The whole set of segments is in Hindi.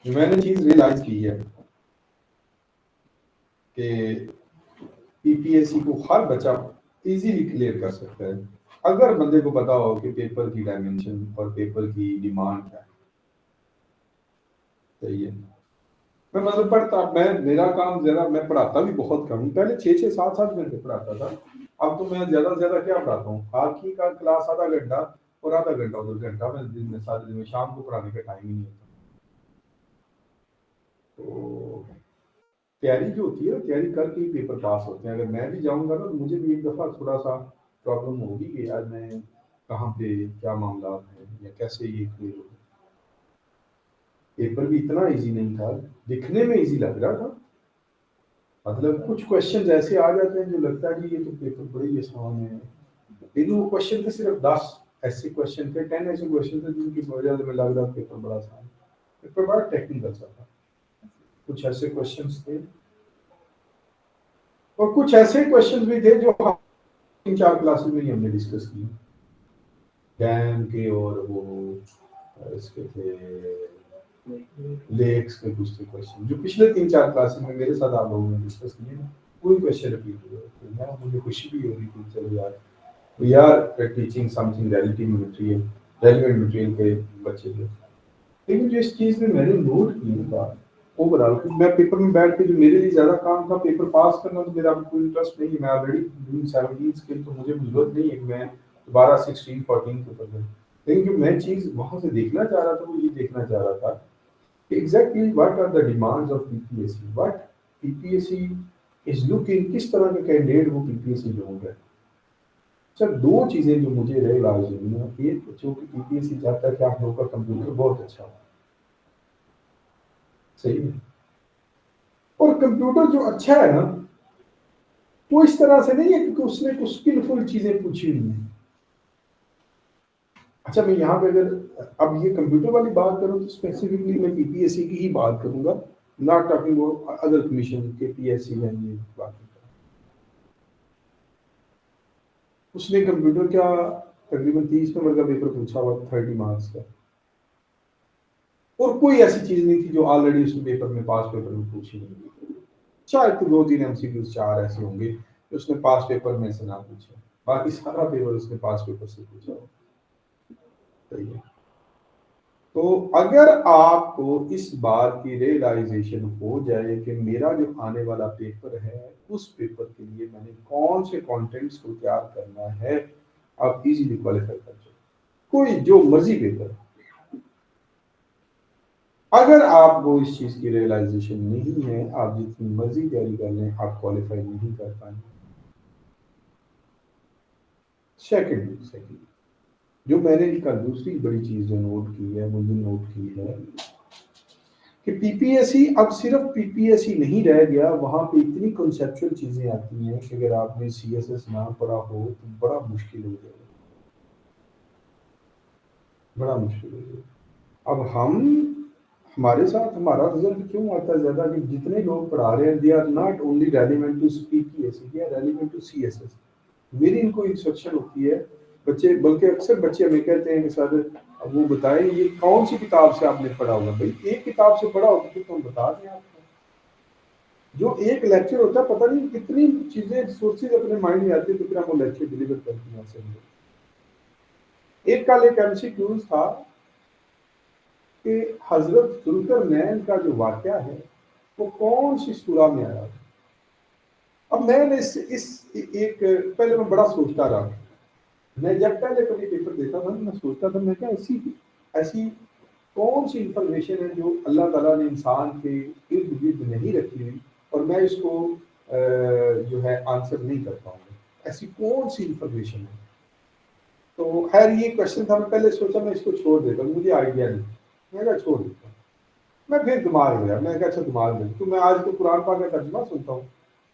मैंने चीज रियलाइज की है कि पीपीएससी को हर बच्चा इजीली क्लियर कर सकता है अगर बंदे को पता हो कि पेपर की डायमेंशन और पेपर की डिमांड क्या है। सही है। मैं मतलब पढ़ता, मैं मेरा काम ज्यादा, मैं पढ़ाता भी बहुत कम, पहले 6-6 7-7 घंटे पढ़ाता था। अब तो मैं ज्यादा से ज्यादा क्या पढ़ाता हूँ, आखिरी का क्लास आधा घंटा और आधा घंटा उधर घंटा, मैं दिन में सारे दिन में शाम को पढ़ाने का टाइम ही नहीं होता। तो तैयारी जो होती है तैयारी करके ही पेपर पास होते हैं। अगर मैं भी जाऊंगा ना तो मुझे भी एक दफा थोड़ा सा प्रॉब्लम होगी कि यार मैं कहाँ पे क्या मामला है या कैसे ये क्लियर हो। पेपर भी इतना इजी नहीं था, दिखने में इजी लग रहा था। मतलब कुछ क्वेश्चन ऐसे आ जाते हैं जो लगता है कि ये तो पेपर बड़े ही आसान है, लेकिन वो क्वेश्चन थे सिर्फ 10 ऐसे क्वेश्चन थे, 10 ऐसे क्वेश्चन थे जिनकी वजह से लग रहा पेपर बड़ा आसान। पेपर बड़ा टेक्निकल सा था। कुछ ऐसे क्वेश्चंस थे और कुछ ऐसे क्वेश्चंस भी थे जो 3-4 क्लासेस में ही हमने डिस्कस किए, डैम के और वो इसके थे लेक्स के कुछ थे क्वेश्चन जो पिछले 3-4 क्लासेस में मेरे साथ आप लोगों ने डिस्कस किए ना, कोई क्वेश्चन रिपीट हुए। तो मैं मुझे खुशी भी हो रही थी, चलो यार we are teaching something relative material, relevant material के बच्चे थे। लेकिन जो इस चीज में मैंने नोट किया था ओवरऑल, मैं पेपर में बैठ के जो मेरे लिए ज्यादा काम था पेपर पास करना, तो मेरा कोई इंटरेस्ट नहीं है। मैं ऑलरेडी डूइंग 17 स्किल, तो मुझे जरूरत नहीं है कि मैं दोबारा 16-14 पेपर दूं। लेकिन जो मैं चीज वहां से देखना चाह रहा था वो ये देखना चाह रहा था कि exactly what are the demands of PPSC, what PPSC is looking, किस तरह के कैंडिडेट वो पीपीएससी ढूंढ रहे हैं। सर दो चीजें जो मुझे रियलाइज हुई ना, एक जो कि पीपीएससी चाहता है कि आप लोगों का कंप्यूटर बहुत अच्छा हो। सही है। और कंप्यूटर जो अच्छा है ना, वो इस तरह से नहीं है क्योंकि उसने कुछ स्किलफुल चीजें पूछी हुई हैं। अच्छा मैं यहाँ पे अगर अब ये कंप्यूटर वाली बात करूँ तो स्पेसिफिकली मैं पीपीएससी की ही बात करूंगा, not talking about other commission के पीएससी है ये बात। उसने कंप्यूटर का तकरीबन 30 नंबर का पेपर पूछा हुआ, 30 मार्क्स का, और कोई ऐसी चीज नहीं थी जो ऑलरेडी उसने पेपर में पास पेपर में पूछी नहीं थी। शायद तो 2-3 एमसीक्यू 4 ऐसे होंगे जो उसने पास पेपर में से ना पूछे, बाकी सारा पेपर उसने पास पेपर से पूछा हो। सही है। तो अगर आपको इस बात की रियलाइजेशन हो जाए कि मेरा जो आने वाला पेपर है उस पेपर के लिए मैंने कौन से कंटेंट्स को तैयार करना है, आप इजीली क्वालिफाई कर जाओ, कोई जो मर्जी पेपर। अगर आपको इस चीज की रियलाइजेशन नहीं है, आप जितनी मर्जी तैयारी कर लें आप क्वालिफाई नहीं कर पाएंगे। सेकंड जो मैंने कल दूसरी बड़ी चीज जो नोट की है, मुझे नोट की है कि पीपीएससी अब सिर्फ पीपीएससी नहीं रह गया, वहां पे इतनी कॉन्सेप्चुअल चीजें आती हैं कि अगर आपने सीएसएस ना पढ़ा हो तो बड़ा मुश्किल हो जाएगा, बड़ा मुश्किल हो जाएगा। अब हमारे साथ हमारा रिजल्ट क्यों आता है ज्यादा कि जितने लोग पढ़ा रहे हैं they are not only relevant to PPSC, they are relevant to CSS. मेरी इनको इंस्ट्रक्शन होती है, बच्चे बल्कि अक्सर बच्चे हमें कहते हैं कि सर अब वो बताएं ये कौन सी किताब से आपने पढ़ा होगा। भाई एक किताब से पढ़ा होगा तो हम बता दें आपको। जो एक लेक्चर होता है पता नहीं कितनी चीजें सोर्सेज अपने माइंड में आती है तो फिर हम वो लेक्चर डिलीवर करते हैं ऐसे। एक कल एक एमसीक्यू था कि हजरत जुल्करनैन का जो वाकया है वो कौन सी सूरा में आया। अब मैंने इस एक पहले मैं बड़ा सोचता रहा, मैं जब पहले कभी पेपर देता था मैं सोचता था मैं क्या ऐसी ऐसी कौन सी इंफॉर्मेशन है जो अल्लाह ताला ने इंसान के इर्द गिर्द नहीं रखी हुई और मैं इसको जो है आंसर नहीं कर पाऊंगा, ऐसी कौन सी इंफॉर्मेशन है। तो खैर ये क्वेश्चन था, मैं पहले सोचा मैं इसको छोड़ देता हूँ, मुझे आइडिया नहीं, मैं क्या छोड़ देता हूँ। मैं फिर दिमाग लगा, मैं क्या अच्छा दिमाग लगा तो मैं आज तो कुरान पाक का तर्जुमा सुनता हूँ,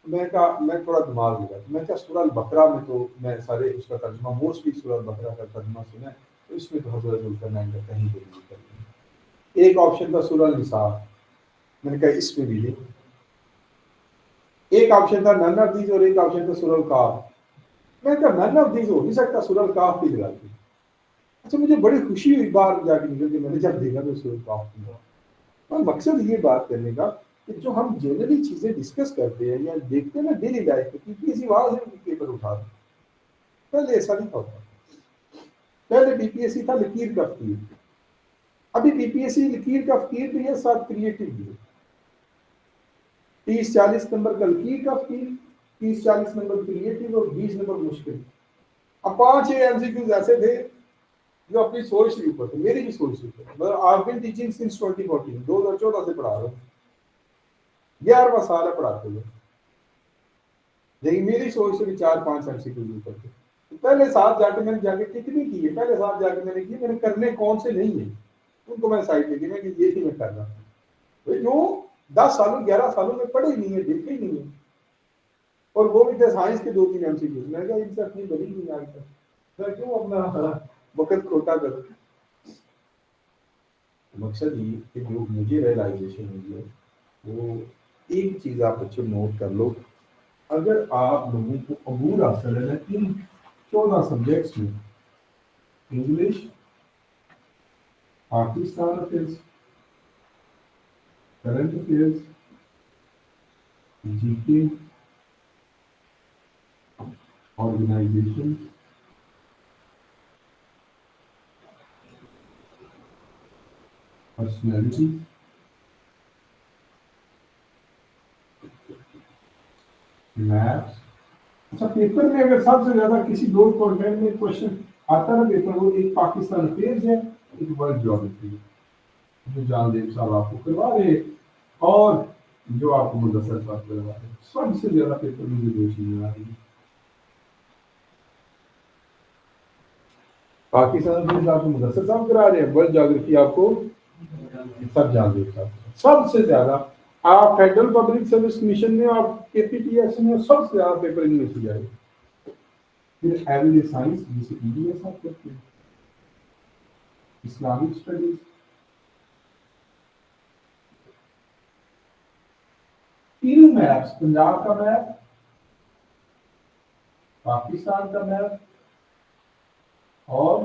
मैं कहा मैं थोड़ा दिमाग लगा मैं क्या सूरह बकरा में तो मैं सारे उसका तर्जुमा मोस्टली सूरह बकरा का तर्जुमा सुना है, तो इसमें तो हजरत जुल्करनैन का कहीं भी नहीं कर। एक ऑप्शन था सूरह निसा, मैंने कहा इसमें भी नहीं। एक ऑप्शन था नन ऑफ दीज और एक ऑप्शन था सूरह काफ, मैंने कहा नन ऑफ दीज हो नहीं सकता, सूरह काफ भी लगा दी। अच्छा मुझे बड़ी खुशी हुई बाहर जाके निकल के मैंने जब देखा तो सूरह काफ की। और मकसद ये बात करने का कि जो हम जनरली चीजें डिस्कस करते हैं या देखते हैं ना डेली लाइफ में, कि किसी वहां से पेपर उठा रहे, पहले ऐसा नहीं होता। पहले बीपीएससी था लकीर का फकीर, अभी बीपीएससी लकीर का फकीर भी है, साथ क्रिएटिव भी है। 30-40 नंबर का लकीर का फकीर, 30-40 नंबर क्रिएटिव और 20 नंबर मुश्किल। अब 5-6 एमसीक्यूज ऐसे थे जो अपनी सोच के ऊपर थे, मेरी भी सोच के ऊपर। मतलब आई बीन टीचिंग सिंस 2014, 2014 से पढ़ा रहा हूँ, 11वां साल है पढ़ाते हुए, लेकिन मेरी सोच से भी 4-5 एमसीक्यूज ऊपर थे। तो पहले साथ जाके मैंने जाके कितनी की है, पहले साथ जाके मैंने की, मैंने करने कौन से नहीं है उनको मैं साइड पे गिना कि ये ही मैं कर रहा हूँ। भाई जो 10 सालों 11 सालों में पढ़े ही नहीं है, देखे ही नहीं है, और वो भी थे साइंस के 2-3 एमसीक्यूज। मैंने कहा इनसे अपनी बनी नहीं आज तक, मैं क्यों अपना वक्त खोटा करूं। मकसद ये कि जो मुझे रियलाइजेशन हुई है वो, एक चीज आप बच्चों नोट कर लो, अगर आप लोगों को अबूर हासिल है ना इन 14 सब्जेक्ट्स में, English, Pakistan affairs, current affairs, GK, organisation, personality, maths. अच्छा, पेपर में अगर सबसे ज्यादा किसी दो कंटेंट में क्वेश्चन आता है ना पेपर, वो एक पाकिस्तान अफेयर्स है, एक वर्ल्ड ज्योग्राफी है, जो जानदेव साहब आपको करवा रहे हैं, और जो आपको मुदस्सर साहब करवा रहे हैं। सबसे ज्यादा पेपर में जो दो चीजें आ रही है, पाकिस्तान अफेयर्स आपको मुदस्सर साहब करा रहे हैं, वर्ल्ड ज्योग्राफी आपको सब जानदेव साहब। सबसे ज्यादा आप फेडरल पब्लिक सर्विस कमीशन में, आप केपीटीएस में सबसे ज्यादा पेपर इनमें से जाएगा। फिर एवरेज साइंस जिसे ईडीएस आप करते हैं, इस्लामिक स्टडीज, तीनों मैप्स, पंजाब का मैप, पाकिस्तान का मैप और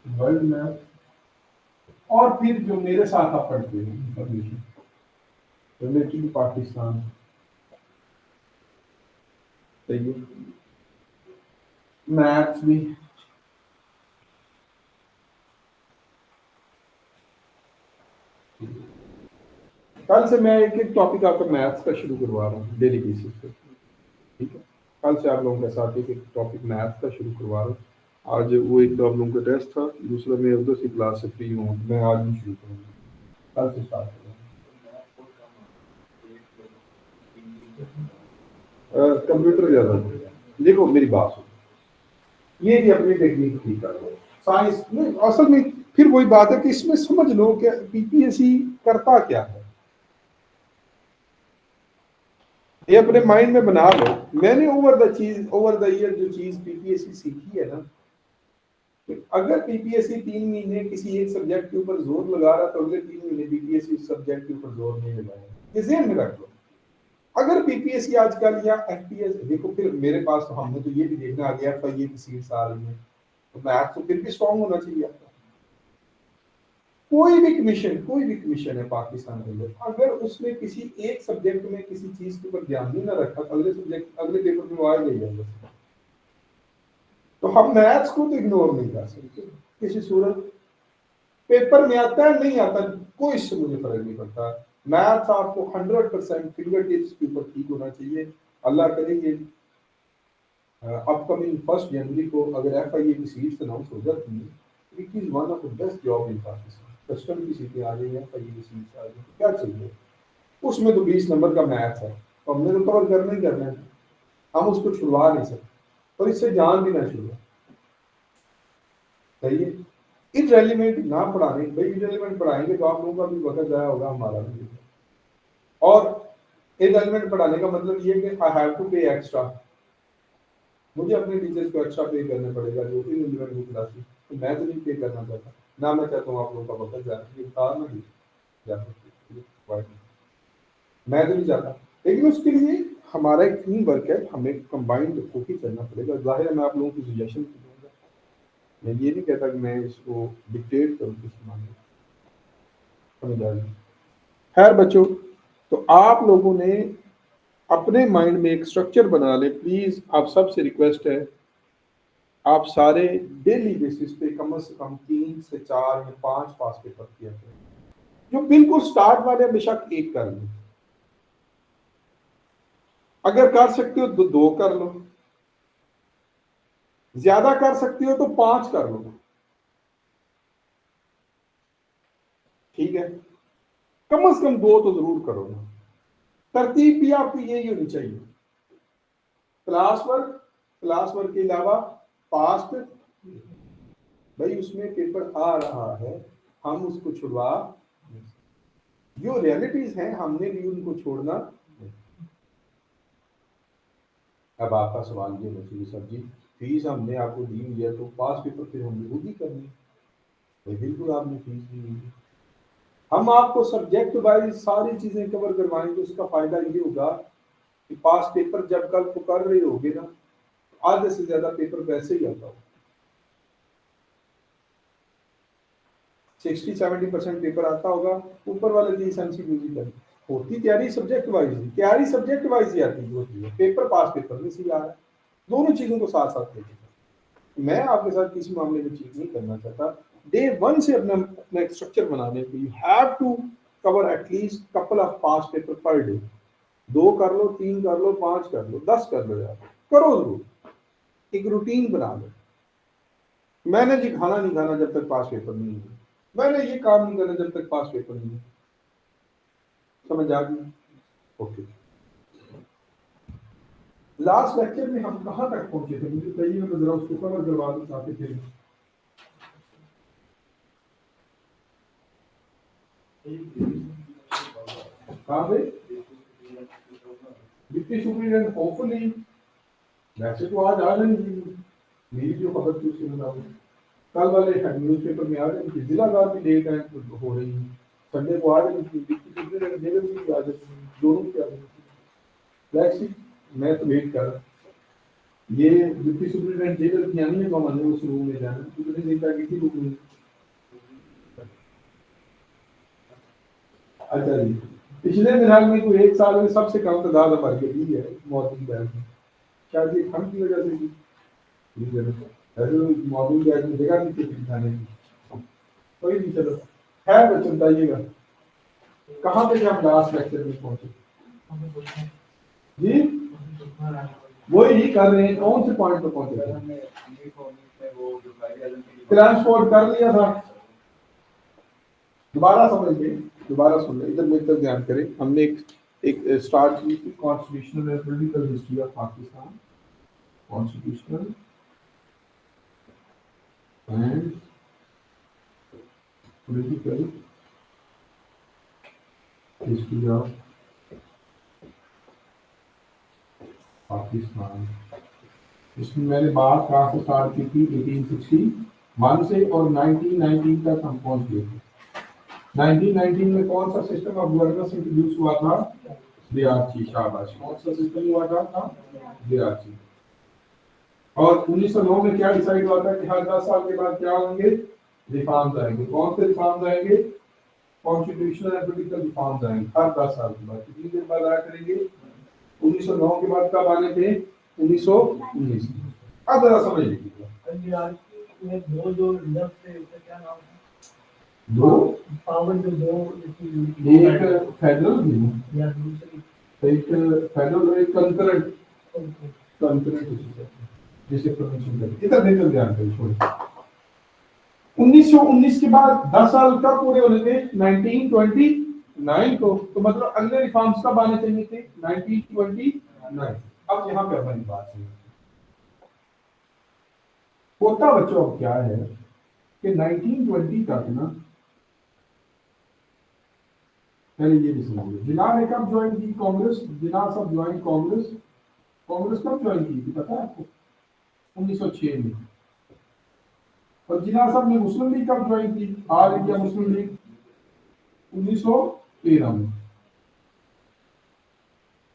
वर्ल्ड मैप, और फिर जो मेरे साथ आप पढ़ते हैं इंफॉर्मेशन रिलेटेड टू पाकिस्तान। सही है, मैथ्स भी। कल से मैं एक एक टॉपिक आपका मैथ्स का शुरू करवा रहा हूँ डेली बेसिस पे, ठीक है। कल से आप लोगों के साथ एक एक टॉपिक मैथ्स का शुरू करवा रहा हूँ। आज वो एक तो आप लोगों का टेस्ट था, दूसरा मैं उधर से क्लास से फ्री हूँ, मैं आज भी शुरू करूँगा, कल से स्टार्ट करूँगा। कंप्यूटर ज़्यादा देखो, मेरी बात सुनो, ये भी अपनी टेक्निक ठीक कर लो। साइंस में असल में फिर वही बात है कि इसमें समझ लो कि पीपीएससी करता क्या है, ये अपने माइंड में बना लो। मैंने ओवर द ईयर जो चीज पीपीएससी सीखी है ना, कि अगर पीपीएससी 3 महीने किसी एक सब्जेक्ट के ऊपर जोर लगा रहा, तो अगले 3 महीने पीपीएससी उस सब्जेक्ट के ऊपर जोर नहीं लगाएगा, ये ज़हन में रख लो। अगर पीपीएससी आजकल या एफपीएस देखो, फिर मेरे पास तो हमने तो ये भी देखना आ गया एफआईए की सीट्स आ रही है, तो मैथ तो फिर भी स्ट्रांग होना चाहिए आपका। कोई भी कमीशन है पाकिस्तान के अंदर, अगर उसने किसी एक सब्जेक्ट में किसी चीज के ऊपर ध्यान नहीं ना रखा, तो अगले पेपर में वो आ ही जाएगा। तो हम मैथ्स को तो इग्नोर नहीं कर सकते किसी सूरत। पेपर में आता है नहीं आता, कोई इससे मुझे फर्क नहीं पड़ता। मैथ्स आपको 100% फिंगर टिप्स के ऊपर ठीक होना चाहिए। अल्लाह करेंगे अपकमिंग 1 जनवरी को अगर एफआईए की सीट्स अनाउंस हो जाती है, it is one of the best job in Pakistan. Custom की सीटें आ गई हैं, एफआईए की सीट्स आ गई, तो क्या चाहिए उसमें? तो 20 नंबर का मैथ्स है, तो हमने तो कवर करना ही करना है, हम उसको छुड़वा नहीं सकते, और इससे जान भी ना छुड़वा। सही है, इनरेलीवेंट ना पढ़ाने, भाई इनरेलीवेंट पढ़ाएंगे तो आप लोगों का भी वक्त जाया होगा, हमारा भी। और इनरेलीवेंट पढ़ाने का मतलब ये कि आई हैव टू पे एक्स्ट्रा, मुझे अपने टीचर्स को एक्स्ट्रा पे करना पड़ेगा जो इनरेलीवेंट बुक क्लास, तो मैं तो नहीं पे करना चाहता ना, मैं चाहता हूँ आप लोगों का वक्त जाए, ये बता ना जाए, मैं तो नहीं चाहता। लेकिन उसके लिए हमारा एक टीम वर्क है, हमें कंबाइंड होकर चलना पड़ेगा। जाहिर है मैं आप लोगों की सजेशन दूंगा, मैं ये नहीं कहता कि मैं इसको डिक्टेट करूँ किसी मामले में, समझ आ गई। खैर बच्चों, तो आप लोगों ने अपने माइंड में एक स्ट्रक्चर बना ले। प्लीज आप सबसे रिक्वेस्ट है, आप सारे डेली बेसिस पे कम से कम 3 से 4 या 5 पास पेपर किया करें। जो बिल्कुल स्टार्ट वाले बेशक एक कर लो, अगर कर सकते हो तो 2 कर लो, ज्यादा कर सकते हो तो 5 कर लो, ठीक है। कम से कम 2 तो जरूर करो ना। तरतीब भी आपकी यही होनी चाहिए, क्लास वर्क के अलावा पास्ट, भाई उसमें पेपर आ रहा है, हम उसको छुड़वा, जो रियलिटीज हैं हमने भी उनको छोड़ना। अब आपका सवाल ये बच्चे सर जी, फीस हमने आपको दी हुई है तो पास पेपर फिर हमने खुद ही करनी है। बिल्कुल आपने फीस दी हुई है, हम आपको सब्जेक्ट वाइज सारी चीजें कवर करवाएंगे। उसका फायदा ये होगा कि पास पेपर जब कल को कर रहे होगे ना, आधे से ज्यादा पेपर वैसे ही आता हो, 60-70% पेपर आता होगा। ऊपर वाले की एसएमसी म्यूजिक होती तैयारी सब्जेक्ट वाइज, तैयारी सब्जेक्ट वाइज ही आती होती है, पेपर पास पेपर में से आ रहा है। दोनों चीजों को साथ साथ लेके मैं आपके साथ किसी मामले में चीज नहीं करना चाहता। डे 1 से अपना अपना एक स्ट्रक्चर बनाने के लिए have to cover at least couple of past paper per day. 2 कर लो, 3 कर लो, 5 कर लो, 10 कर लो, यार करो जरूर, एक रूटीन बना लो। मैंने जी खाना नहीं खाना जब तक पास पेपर नहीं है, मैंने ये काम नहीं करना जब तक पास पेपर नहीं है। समझ आ गई? ओके। लास्ट लेक्चर में हम कहाँ तक पहुंचे थे, मुझे कहीं मैं जरा उसको कवर करवा दूं ताकि फिर कहाँ पे डिप्टी सुपरिटेंडेंट होपफुली, वैसे तो आज आ जाएंगे, मेरी जो खबर थी उसके मुताबिक कल वाले न्यूज पेपर में आ जाएंगे। जिलावार भी डेट है हो रही है, संडे को आ जाएंगे, डिप्टी सुपरिटेंडेंट जेलर भी आ जाएंगे, दोनों की आ जाएंगे। लेट्स सी, मैं तो वेट कर रहा हूँ। ये डिप्टी सुपरिटेंडेंट जेलर की आनी है तो हमने उस रूम में जाना, कितने दिन तक किसी रूम में। अच्छा जी, पिछले दिनाल में कोई 1 साल में सबसे कम तादाद हमारी दी है मॉर्निंग बैच में, शायद ये ठंड की वजह से थी। मॉर्निंग बैच में जगह नहीं थी खाने की, कोई नहीं। चलो खैर बच्चों बताइएगा कहाँ पे हम लास्ट लेक्चर में पहुंचे जी, वही नहीं कर रहे हैं, कौन से पॉइंट पे पहुंचे? ट्रांसपोर्ट कर लिया था, दोबारा समझ गए, दोबारा सुन ले, इधर मेरी तरफ ध्यान करें। हमने एक स्टार्ट की थी constitutional and political history of Pakistan, constitutional and political history of Pakistan. इसमें मैंने बात कहाँ से स्टार्ट की थी, 1861 से, और 1919 तक हम पहुंच गए थे। 1919 में कौन सा सिस्टम ऑफ गवर्नेंस इंट्रोड्यूस हुआ था? दियाची, शाबाश। कौन सा सिस्टम हुआ था? दियाची। और 1909 में क्या डिसाइड हुआ था कि हर 10 साल के बाद क्या होंगे? रिफॉर्म्स आएंगे। कौन से रिफॉर्म्स आएंगे? कॉन्स्टिट्यूशनल एंड पॉलिटिकल रिफॉर्म्स आएंगे हर 10 साल के बाद। कितनी देर बाद आया करेंगे? 1909 के बाद कब आने थे? 1919। अब जरा समझ लीजिए, दो पावर जो दो, एक फेडरल एक फेडरल, एक कंकरेंट कंकरेंट जिसे प्रोविंशियल कहते हैं। इधर देखकर ध्यान करें, छोड़िए। 1919 के बाद 10 साल कब पूरे होने थे? 1929 को। तो मतलब अगले रिफॉर्म्स कब आने चाहिए थे? 1929। अब यहाँ पे हमारी बात है, होता बच्चों अब क्या है कि 1920 तक ना, पहले ये भी सुनिए, जिन्ना ने कब ज्वाइन की कांग्रेस? जिन्ना सब ज्वाइन कांग्रेस, कांग्रेस कब ज्वाइन की थी पता है आपको? 1906 में। और जिन्ना साहब ने मुस्लिम लीग कब ज्वाइन की? ऑल इंडिया मुस्लिम लीग 1913 में।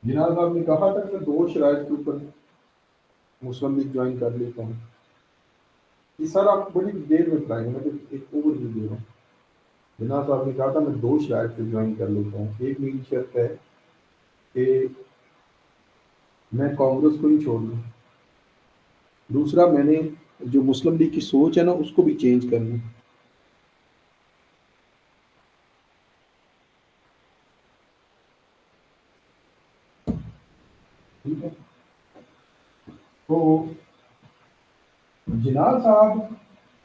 जिन्ना साहब ने कहा था कि 2 शराइत के ऊपर मुस्लिम लीग ज्वाइन कर लेता हूँ। ये सर आप बड़ी देर में पढ़ाएंगे, मैं तो एक ओवरव्यू दे रहा हूँ। जिन्ना साहब ने कहा था मैं 2 शराइत पे ज्वाइन कर लेता हूँ। एक मेरी शर्त है कि मैं कांग्रेस को ही छोड़ दूँ। दूसरा, मैंने जो मुस्लिम लीग की सोच है ना उसको भी चेंज करना है। ठीक है। तो जिनाल साहब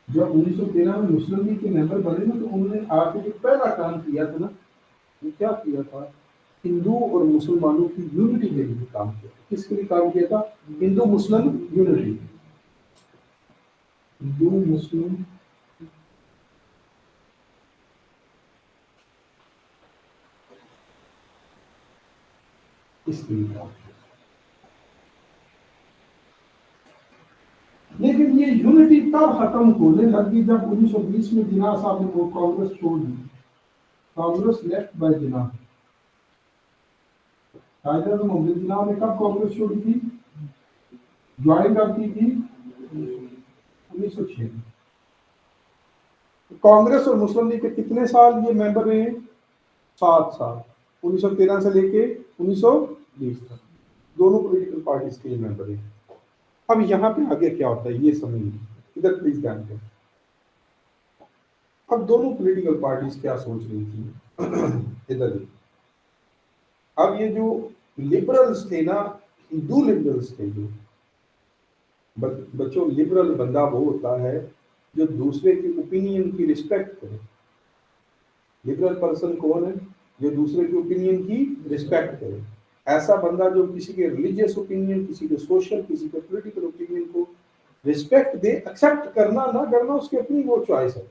जब 1913 में मुस्लिम लीग के मेंबर बने ना, तो उन्होंने आके जो पहला काम किया था ना, वो क्या किया था? हिंदू और मुसलमानों की यूनिटी के लिए काम किया। किसके लिए काम किया था? हिंदू मुस्लिम यूनिटी, हिंदू मुस्लिम इसके लिए काम किया। लेकिन ये यूनिटी तब खत्म होने लगी जब 1920 में जिन्ना साहब ने वो कांग्रेस छोड़ दी। कांग्रेस लेफ्ट बाय जिन्ना। कायदे आज़म मोहम्मद जिन्ना ने कब कांग्रेस छोड़ी थी? ज्वाइन कब की थी? 1906। कांग्रेस और मुस्लिम लीग के कितने साल ये मेंबर रहे हैं? 7 साल, 1913 से लेके 1920 तक दोनों पॉलिटिकल पार्टीज के मेंबर हैं। अब यहाँ पे आगे क्या होता है ये समझिए, इधर प्लीज ध्यान दें। अब दोनों पॉलिटिकल पार्टीज क्या सोच रही थी इधर देखिए। अब ये जो लिबरल्स थे ना, हिंदू लिबरल्स थे जो, बच्चों लिबरल बंदा वो होता है जो दूसरे की ओपिनियन की रिस्पेक्ट करे। लिबरल पर्सन कौन है? जो दूसरे की ओपिनियन की रिस्पेक्ट करे। ऐसा बंदा जो किसी के रिलीजियस ओपिनियन, किसी के सोशल, किसी के पॉलिटिकल ओपिनियन को रिस्पेक्ट दे। एक्सेप्ट करना ना करना उसकी अपनी वो चॉइस है,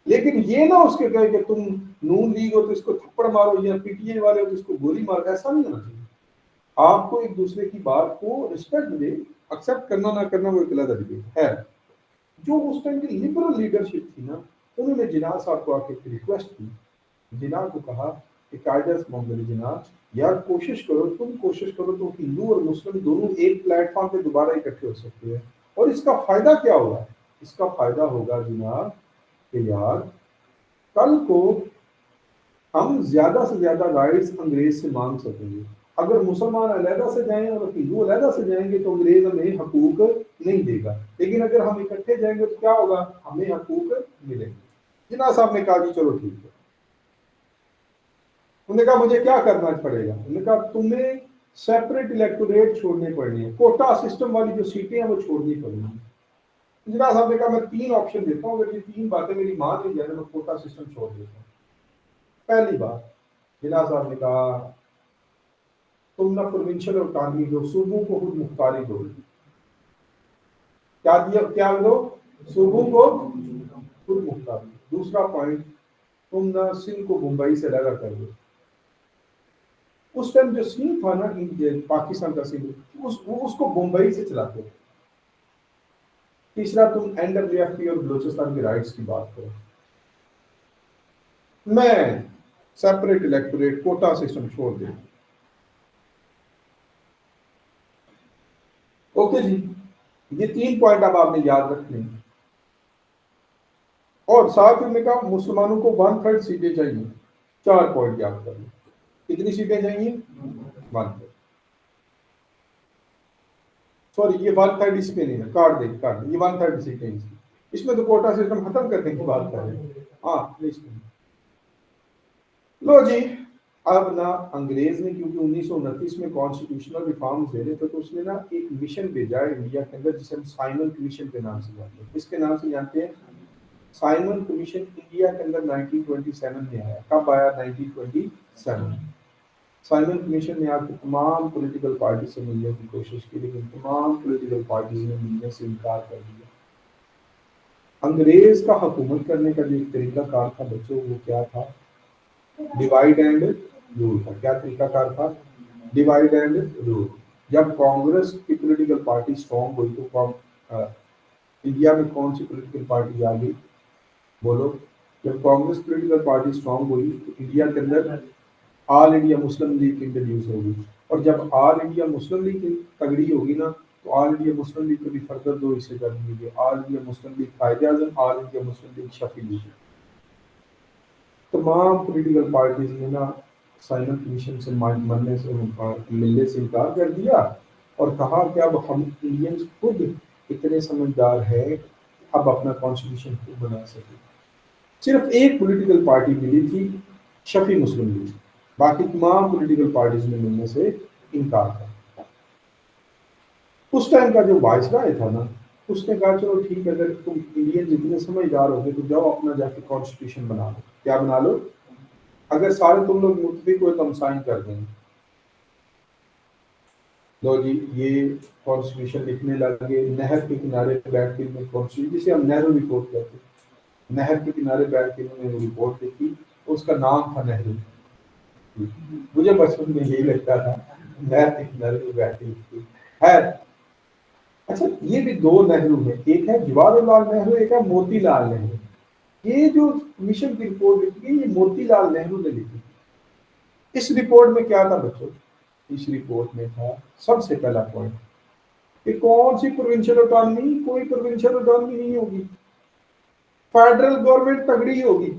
लेकिन ये ना उसके कहे कि तुम नून लीग हो तो इसको थप्पड़ मारो, या पीटीआई वाले हो तो इसको गोली मारो। ऐसा नहीं होना चाहिए। आपको एक दूसरे की बात को रिस्पेक्ट दे। एक्सेप्ट करना ना करना वो एक अलग डिबेट है। जो उस टाइम की लिबरल लीडरशिप थी ना, उन्होंने जिन्ना साहब को आके रिक्वेस्ट की। जिन्ना को कहा कि कायदे मोहम्मद जिन्ना, यार कोशिश करो, तुम कोशिश करो तो हिंदू और मुस्लिम दोनों एक प्लेटफॉर्म पे दोबारा इकट्ठे हो सकते हैं। और इसका फायदा क्या होगा? इसका फायदा होगा जिन्ना कि यार कल को हम ज्यादा से ज्यादा राइट्स अंग्रेज से मांग सकेंगे। अगर मुसलमान अलहदा से जाएं और हिंदू अलहदा से जाएंगे तो अंग्रेज हमें हकूक नहीं देगा, लेकिन अगर हम इकट्ठे जाएंगे तो क्या होगा? हमें हकूक मिलेंगे। जिन्ना साहब ने कहा जी चलो ठीक है। उन्होंने कहा मुझे क्या करना पड़ेगा? उन्होंने कहा तुम्हें सेपरेट इलेक्टोरेट छोड़ने पड़नी है, कोटा सिस्टम वाली जो सीटें हैं वो छोड़नी पड़ेगी। जिन्ना साहब ने कहा मैं 3 ऑप्शन देता हूँ, अगर ये 3 बातें मेरी मान ली जाए तो मैं कोटा सिस्टम छोड़ देता हूँ। पहली बात, जिन्ना साहब ने कहा तुम ना प्रोविंशियल ऑटोनॉमी दो, सूबों को खुद मुख्तारी दो। क्या दिया? क्या दो? सूबों को खुद मुख्तारी। दूसरा पॉइंट, तुम ना सिंध को मुंबई से लगा कर दो। उस टाइम जो सिंध था ना, पाकिस्तान का सिंध, उसको मुंबई से चलाते थे। तीसरा, तुम एनडब्ल्यूएफपी और बलोचिस्तान के राइट्स की बात करो। मैं सेपरेट इलेक्टोरेट कोटा सिस्टम छोड़ दे। ओके जी, ये 3 पॉइंट अब आपने याद रखने। और साथ ही में कहा मुसलमानों को 1/3 सीटें चाहिए। 4 पॉइंट याद कर लो। कितनी सीटें चाहिए? 1/3। सॉरी, ये 1/3 इसमें नहीं है, काट दे, ये 1/3 सीटें इसमें। इसमें तो कोटा सिस्टम खत्म करने की बात कर रहे हैं। हाँ इसमें लो जी। अब ना अंग्रेज ने, क्योंकि 1929 में कॉन्स्टिट्यूशनल रिफॉर्म्स दे रहे थे, तो उसने ना एक मिशन भेजा है इंडिया के अंदर जिसे हम साइमन कमीशन के नाम से जानते हैं। किसके नाम से जानते हैं? साइमन कमीशन इंडिया के अंदर 1927 में आया। कब आया? 1927। साइमन कमीशन ने आके तमाम पॉलिटिकल पार्टी से मिलने की कोशिश की, लेकिन तमाम पॉलिटिकल पार्टीज ने मिलने से इनकार कर दिया। अंग्रेज का हुकूमत करने का जो एक तरीका कार था बच्चों, वो क्या था? डिवाइड एंड रूल था। क्या तरीका कार था? Divide and rule. जब कांग्रेस की पॉलिटिकल पार्टी स्ट्रॉन्ग हुई तो इंडिया में कौन सी पॉलिटिकल पार्टी आ गई? बोलो। जब कांग्रेस पॉलिटिकल पार्टी स्ट्रॉन्ग हुई तो इंडिया के अंदर all India Muslim league introduce होगी। और जब ऑल इंडिया मुस्लिम लीग तगड़ी होगी ना, तो ऑल इंडिया मुस्लिम लीग को भी फर्दर 2 हिस्से कर देंगे। All India Muslim League Quaid-e-Azam, all India Muslim League Shafi league. तमाम पॉलिटिकल पार्टीज ने ना साइमन कमीशन से मिलने से इनकार कर दिया और कहा कि अब हम इंडियंस खुद इतने समझदार हैं अब अपना कॉन्स्टिट्यूशन खुद बना सके। सिर्फ एक पॉलिटिकल पार्टी मिली थी, शफी मुस्लिम लीग, बाकी तमाम पॉलिटिकल पार्टीज ने मिलने से इनकार कर। उस टाइम का जो वाइसराय था ना, उसने कहा चलो ठीक है, अगर तुम इंडियन जितने समझदार हो गए तो जाओ अपना जाके कॉन्स्टिट्यूशन बना लो। क्या बना लो? अगर सारे तुम लोग मुत्तफिक हुए तो हम साइन कर देंगे। लो जी, ये कॉन्स्टिट्यूशन लिखने लगे, नहर के किनारे बैठ के कॉन्स्टिट्यूशन, जिसे हम नेहरू रिपोर्ट कहते हैं, नहर के किनारे बैठ के उन्होंने रिपोर्ट लिखी, उसका नाम था नेहरू। मुझे बचपन में यही लगता था, नहर के किनारे पे बैठ के लिखी है। अच्छा, ये भी दो नेहरू है, एक है जवाहरलाल नेहरू, एक है मोतीलाल नेहरू। ये जो कमीशन की रिपोर्ट लिखी गई, ये मोतीलाल नेहरू ने लिखी। इस रिपोर्ट में क्या था बच्चों? इस रिपोर्ट में था सबसे पहला पॉइंट कि कौन सी प्रोविंशियल ऑटोनॉमी, कोई प्रोविंशियल ऑटोनॉमी नहीं होगी, फेडरल गवर्नमेंट तगड़ी होगी।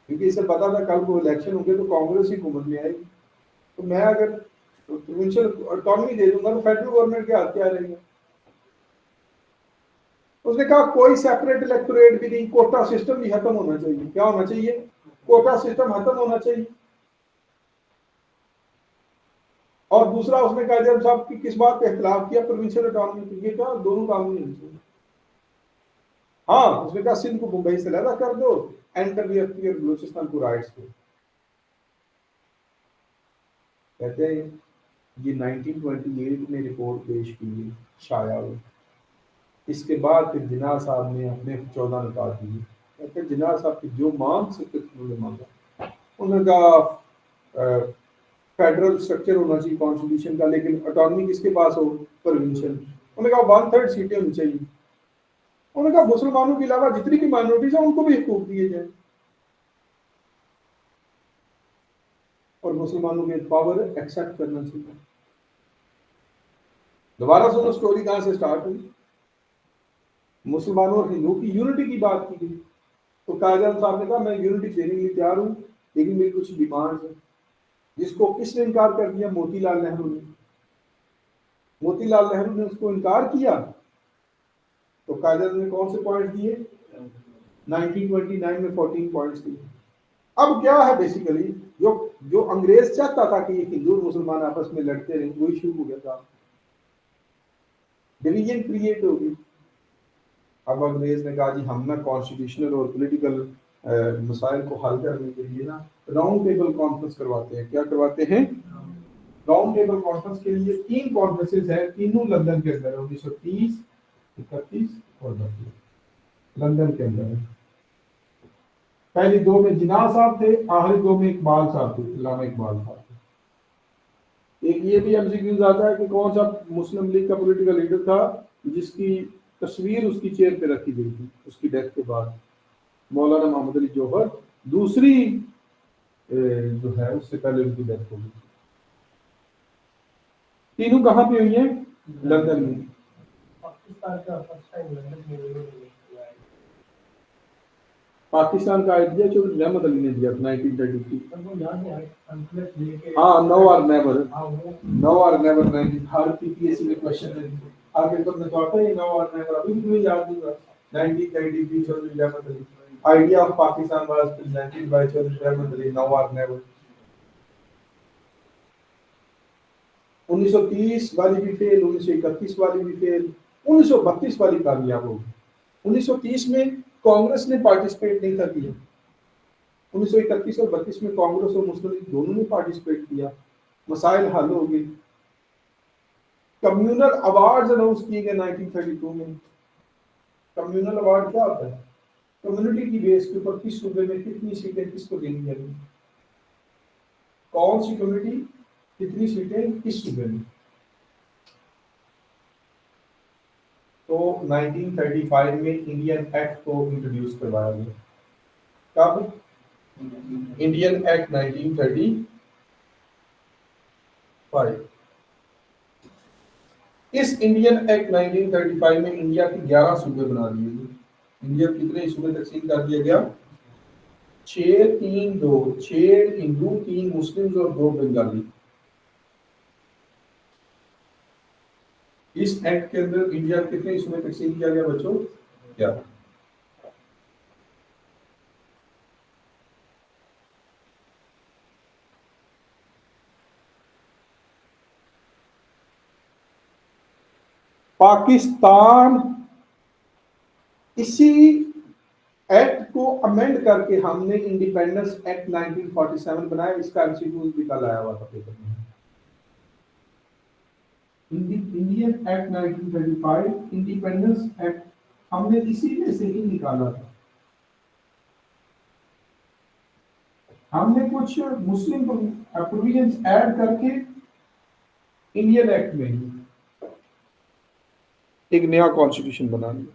क्योंकि इसे पता था कल को इलेक्शन होंगे तो कांग्रेस ही हुकूमत में आएगी, तो मैं अगर प्रोविंशियल ऑटोनॉमी दे दूंगा तो फेडरल गवर्नमेंट के हाथ क्या रहेंगे। उसने कहा कोई सेपरेट इलेक्टोरेट भी नहीं, कोटा सिस्टम भी खत्म होना चाहिए। क्या होना चाहिए? कोटा सिस्टम खत्म होना चाहिए। और दूसरा उसने कायदे साहब की किस बात पे इख्तिलाफ किया? Provincial autonomy. ये कहा दोनों काम नहीं होने चाहिए। हाँ, उसने कहा सिंध को मुंबई से अलग कर दो, एंटर द अफ्रीकन बलूचिस्तान को राइट्स दो। कहते हैं ये 1928 में रिपोर्ट पेश की, शाया हुई। इसके बाद फिर जिन्ना साहब ने अपने 14 निकाल दिए। कहते हैं जिन्ना साहब की जो मांग सकते उन्होंने मांगा, उन्होंने कहा फेडरल स्ट्रक्चर होना चाहिए कॉन्स्टिट्यूशन का, लेकिन ऑटोनॉमी किसके पास हो? प्रोविंशियल। उन्होंने कहा 1/3 सीटें होनी चाहिए। उन्होंने कहा मुसलमानों के अलावा जितनी भी माइनॉरिटीज है उनको भी हकूक दिए जाए, और मुसलमानों में पावर एक्सेप्ट करना चाहिए। दोबारा सुनो स्टोरी कहां से स्टार्ट हुई। मुसलमानों और हिंदुओं की यूनिटी की बात की गई, तो कायदे साहब ने कहा मैं यूनिटी देने के लिए तैयार हूं, लेकिन मेरी कुछ डिमांड है। जिसको किसने इनकार कर दिया? मोतीलाल नेहरू ने। मोतीलाल नेहरू ने उसको इनकार किया, तो कायदे ने कौन से पॉइंट दिए? 1929 में 14 पॉइंट्स दिए। अब क्या है बेसिकली, जो जो अंग्रेज चाहता था कि हिंदू और मुसलमान आपस में लड़ते रहे, वही शुरू हो गया था, डिवीजन क्रिएट होगी। अब अंग्रेज ने कहा जी हम ना कॉन्स्टिट्यूशनल और पॉलिटिकल मसाइल को हल करने के लिए ना राउंड टेबल कॉन्फ्रेंस करवाते हैं। क्या करवाते हैं? राउंड टेबल कॉन्फ्रेंस के लिए 3 कॉन्फ्रेंसेस है, तीनों लंदन के अंदर, 1930, 31 और 32 लंदन के अंदर है। पहली 2 में जिन्ना साहब थे, आखिरी 2 में इकबाल साहब थे, अल्लामा इकबाल साहब थे। एक ये भी एमसीक्यूज आता है कि कौन सा मुस्लिम लीग का पॉलिटिकल लीडर था जिसकी तस्वीर उसकी चेयर पे रखी गई थी उसकी डेथ के बाद? मौलाना मोहम्मद अली जौहर। दूसरी जो है उससे पहले उनकी डेथ हो गई। तीनों कहाँ पे हुई है? लंदन में। पाकिस्तान का आइडिया चौधरी रहमत अली ने दिया 1933। हाँ, नो और नेवर, नो और नेवर। हर पीपीएससी में क्वेश्चन है, आगे तुमने तो आता है नो और नेवर, अभी भी तुम्हें याद होगा। 1933 Chaudhry Rahmat Ali, idea of Pakistan was presented by Chaudhry Rahmat Ali, no और नेवर। 1930 वाली भी फेल, 1931 वाली भी फेल, 1932 वाली कामयाब हो गई। 1930 में कांग्रेस ने पार्टिसिपेट नहीं था किया। 1931 और 32 में कांग्रेस और मुस्लिम लीग दोनों ने पार्टिसिपेट किया, मसाइल हल हो गए। कम्युनल अवार्ड्स अनाउंस किए गए 1932 में। कम्युनल अवार्ड क्या होता है? कम्युनिटी की बेस के ऊपर किस सूबे में कितनी सीटें किसको देनी चाहिए, कौन सी कम्युनिटी कितनी सीटें किस सूबे में। तो 1935 में इंडियन एक्ट को इंट्रोड्यूस करवाया गया। कब? Indian act 1935। इस इंडियन एक्ट 1935 में इंडिया के 11 सूबे बना दिए गए। इंडिया कितने सूबे तकसीम कर दिया गया? 6-3-2, 6 हिंदू, 3 मुस्लिम्स और 2 बंगाली। इस एक्ट के अंदर इंडिया कितने हिस्सों में तकसीम किया गया बच्चों? 11। पाकिस्तान इसी एक्ट को अमेंड करके हमने इंडिपेंडेंस एक्ट 1947 बनाया। इसका एमसीक्यू भी कल आया हुआ था पेपर में। इंडियन एक्ट 1935, इंडिपेंडेंस एक्ट, हमने इसी में से ही निकाला था। हमने कुछ मुस्लिम प्रोविजंस ऐड करके इंडियन एक्ट में ही एक नया कॉन्स्टिट्यूशन बना लिया।